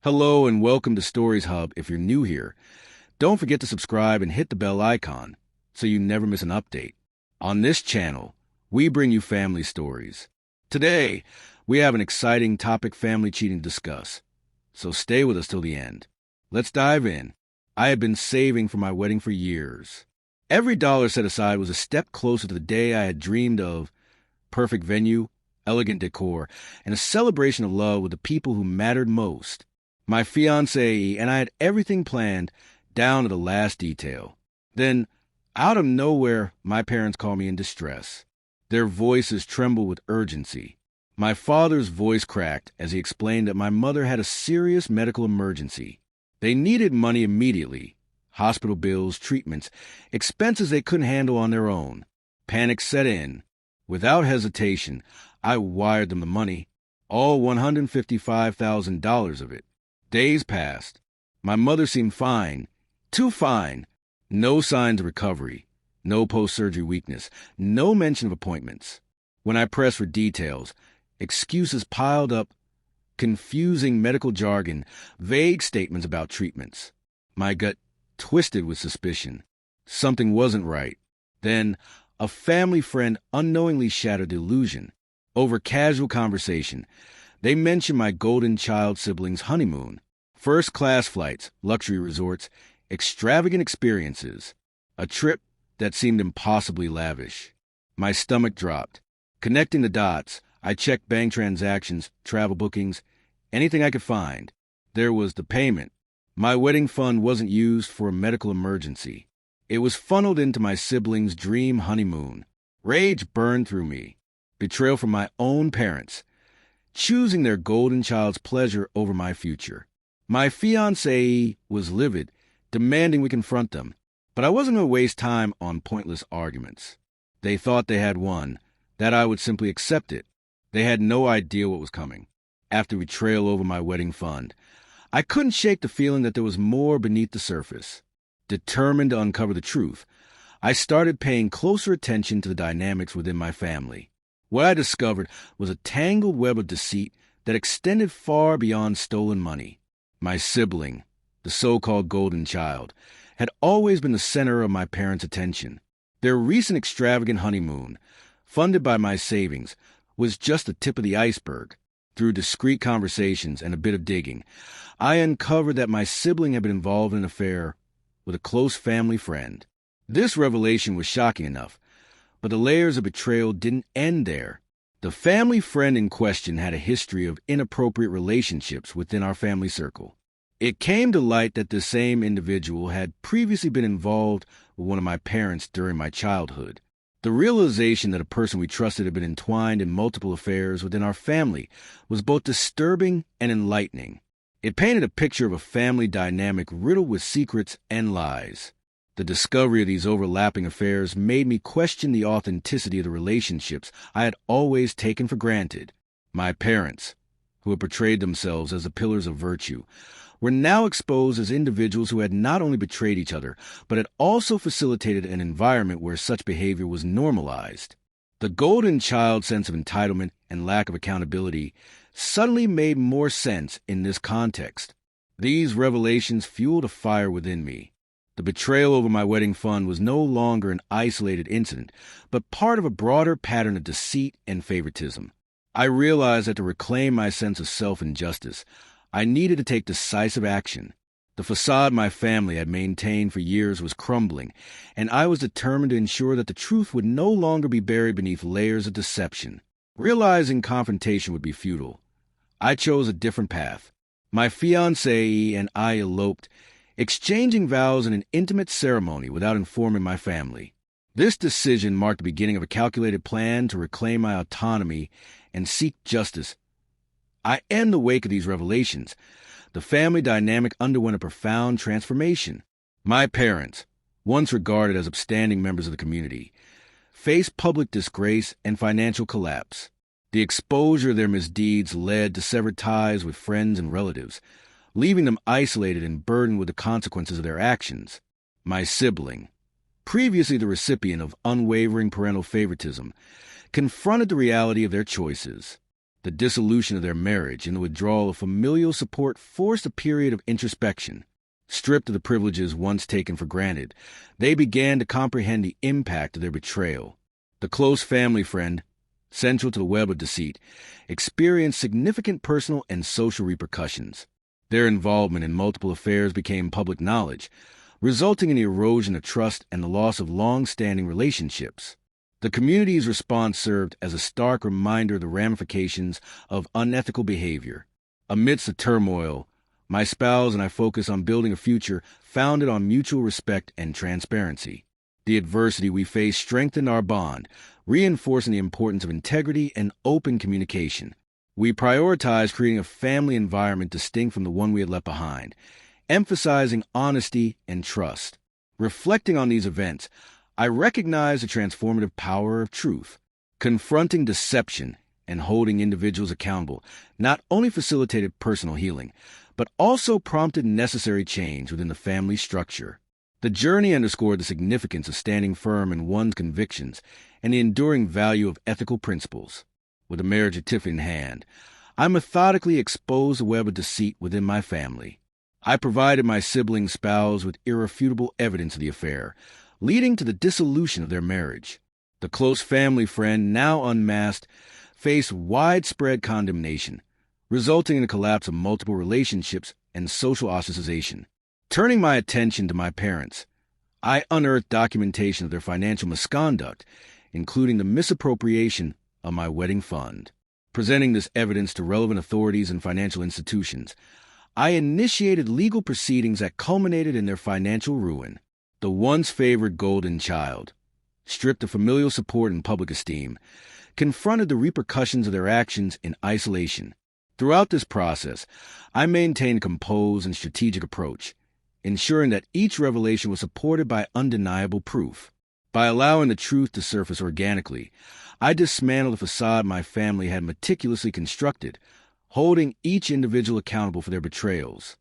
Hello and welcome to Stories Hub. If you're new here, don't forget to subscribe and hit the bell icon so you never miss an update. On this channel, we bring you family stories. Today, we have an exciting topic, family cheating, to discuss. So stay with us till the end. Let's dive in. I had been saving for my wedding for years. Every dollar set aside was a step closer to the day I had dreamed of. Perfect venue, elegant decor, and a celebration of love with the people who mattered most. My fiancée and I had everything planned down to the last detail. Then, out of nowhere, my parents called me in distress. Their voices trembled with urgency. My father's voice cracked as he explained that my mother had a serious medical emergency. They needed money immediately. Hospital bills, treatments, expenses they couldn't handle on their own. Panic set in. Without hesitation, I wired them the money, all $155,000 of it. Days passed. My mother seemed fine, too fine. No signs of recovery, no post-surgery weakness, no mention of appointments. When I pressed for details, excuses piled up, confusing medical jargon, vague statements about treatments. My gut twisted with suspicion. Something wasn't right. Then, a family friend unknowingly shattered the illusion. Over casual conversation, they mentioned my golden child siblings' honeymoon, first-class flights, luxury resorts, extravagant experiences, a trip that seemed impossibly lavish. My stomach dropped. Connecting the dots, I checked bank transactions, travel bookings, anything I could find. There was the payment. My wedding fund wasn't used for a medical emergency. It was funneled into my siblings' dream honeymoon. Rage burned through me. Betrayal from my own parents, choosing their golden child's pleasure over my future. My fiancée was livid, demanding we confront them, but I wasn't going to waste time on pointless arguments. They thought they had won, that I would simply accept it. They had no idea what was coming. After betrayal over my wedding fund, I couldn't shake the feeling that there was more beneath the surface. Determined to uncover the truth, I started paying closer attention to the dynamics within my family. What I discovered was a tangled web of deceit that extended far beyond stolen money. My sibling, the so-called golden child, had always been the center of my parents' attention. Their recent extravagant honeymoon, funded by my savings, was just the tip of the iceberg. Through discreet conversations and a bit of digging, I uncovered that my sibling had been involved in an affair with a close family friend. This revelation was shocking enough, but the layers of betrayal didn't end there. The family friend in question had a history of inappropriate relationships within our family circle. It came to light that the same individual had previously been involved with one of my parents during my childhood. The realization that a person we trusted had been entwined in multiple affairs within our family was both disturbing and enlightening. It painted a picture of a family dynamic riddled with secrets and lies. The discovery of these overlapping affairs made me question the authenticity of the relationships I had always taken for granted. My parents, who had portrayed themselves as the pillars of virtue, were now exposed as individuals who had not only betrayed each other, but had also facilitated an environment where such behavior was normalized. The golden child sense of entitlement and lack of accountability suddenly made more sense in this context. These revelations fueled a fire within me. The betrayal over my wedding fund was no longer an isolated incident, but part of a broader pattern of deceit and favoritism. I realized that to reclaim my sense of self and justice, I needed to take decisive action. The facade my family had maintained for years was crumbling, and I was determined to ensure that the truth would no longer be buried beneath layers of deception. Realizing confrontation would be futile, I chose a different path. My fiancée and I eloped, exchanging vows in an intimate ceremony without informing my family. This decision marked the beginning of a calculated plan to reclaim my autonomy and seek justice. In the wake of these revelations, the family dynamic underwent a profound transformation. My parents, once regarded as upstanding members of the community, faced public disgrace and financial collapse. The exposure of their misdeeds led to severed ties with friends and relatives, leaving them isolated and burdened with the consequences of their actions. My sibling, previously the recipient of unwavering parental favoritism, confronted the reality of their choices. The dissolution of their marriage and the withdrawal of familial support forced a period of introspection. Stripped of the privileges once taken for granted, they began to comprehend the impact of their betrayal. The close family friend, central to the web of deceit, experienced significant personal and social repercussions. Their involvement in multiple affairs became public knowledge, resulting in the erosion of trust and the loss of long-standing relationships. The community's response served as a stark reminder of the ramifications of unethical behavior. Amidst the turmoil, my spouse and I focused on building a future founded on mutual respect and transparency. The adversity we faced strengthened our bond, reinforcing the importance of integrity and open communication. We prioritized creating a family environment distinct from the one we had left behind, emphasizing honesty and trust. Reflecting on these events, I recognize the transformative power of truth. Confronting deception and holding individuals accountable not only facilitated personal healing, but also prompted necessary change within the family structure. The journey underscored the significance of standing firm in one's convictions and the enduring value of ethical principles. With a marriage certificate in hand, I methodically exposed the web of deceit within my family. I provided my sibling spouse with irrefutable evidence of the affair, leading to the dissolution of their marriage. The close family friend, now unmasked, faced widespread condemnation, resulting in the collapse of multiple relationships and social ostracization. Turning my attention to my parents, I unearthed documentation of their financial misconduct, including the misappropriation of my wedding fund. Presenting this evidence to relevant authorities and financial institutions, I initiated legal proceedings that culminated in their financial ruin. The once favored golden child, stripped of familial support and public esteem, confronted the repercussions of their actions in isolation. Throughout this process, I maintained a composed and strategic approach, ensuring that each revelation was supported by undeniable proof. By allowing the truth to surface organically, I dismantled the facade my family had meticulously constructed, holding each individual accountable for their betrayals.